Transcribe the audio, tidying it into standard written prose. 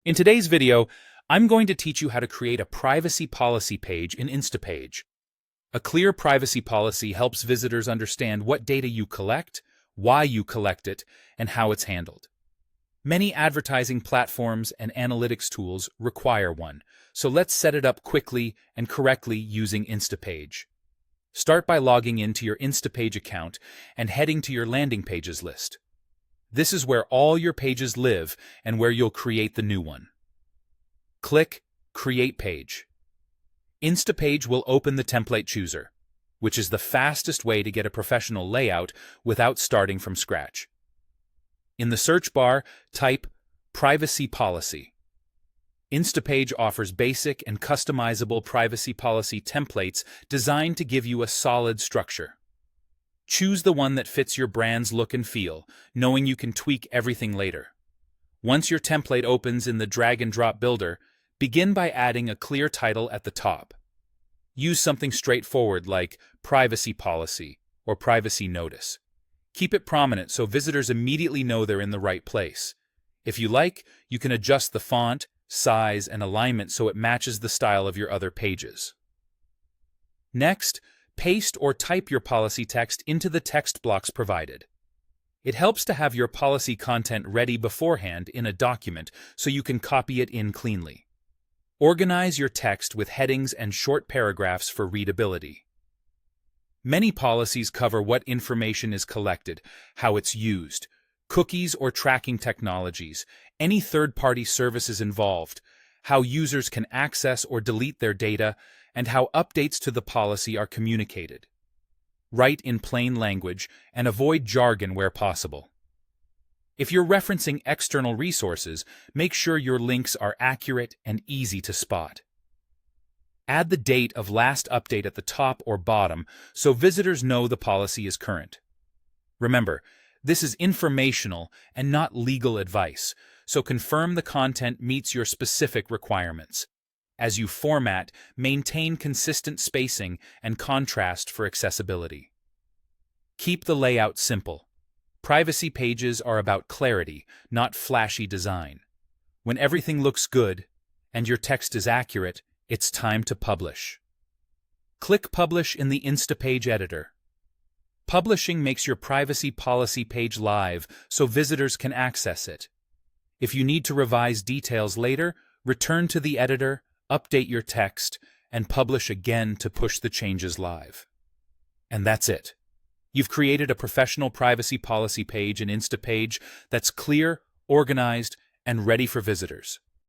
In today's video, I'm going to teach you how to create a privacy policy page in Instapage. A clear privacy policy helps visitors understand what data you collect, why you collect it, and how it's handled. Many advertising platforms and analytics tools require one, so let's set it up quickly and correctly using Instapage. Start by logging into your Instapage account and heading to your landing pages list. This is where all your pages live and where you'll create the new one. Click Create Page. Instapage will open the template chooser, which is the fastest way to get a professional layout without starting from scratch. In the search bar, type Privacy Policy. Instapage offers basic and customizable privacy policy templates designed to give you a solid structure. Choose the one that fits your brand's look and feel, knowing you can tweak everything later. Once your template opens in the drag-and-drop builder, begin by adding a clear title at the top. Use something straightforward like Privacy Policy or Privacy Notice. Keep it prominent so visitors immediately know they're in the right place. If you like, you can adjust the font, size, and alignment so it matches the style of your other pages. Next, paste or type your policy text into the text blocks provided. It helps to have your policy content ready beforehand in a document so you can copy it in cleanly. Organize your text with headings and short paragraphs for readability. Many policies cover what information is collected, how it's used, cookies or tracking technologies, any third-party services involved, how users can access or delete their data, and how updates to the policy are communicated. Write in plain language and avoid jargon where possible. If you're referencing external resources, make sure your links are accurate and easy to spot. Add the date of last update at the top or bottom so visitors know the policy is current. Remember, this is informational and not legal advice, so confirm the content meets your specific requirements. As you format, maintain consistent spacing and contrast for accessibility. Keep the layout simple. Privacy pages are about clarity, not flashy design. When everything looks good and your text is accurate, it's time to publish. Click Publish in the Instapage editor. Publishing makes your privacy policy page live so visitors can access it. If you need to revise details later, return to the editor, update your text, and publish again to push the changes live. And that's it. You've created a professional privacy policy page in Instapage that's clear, organized, and ready for visitors.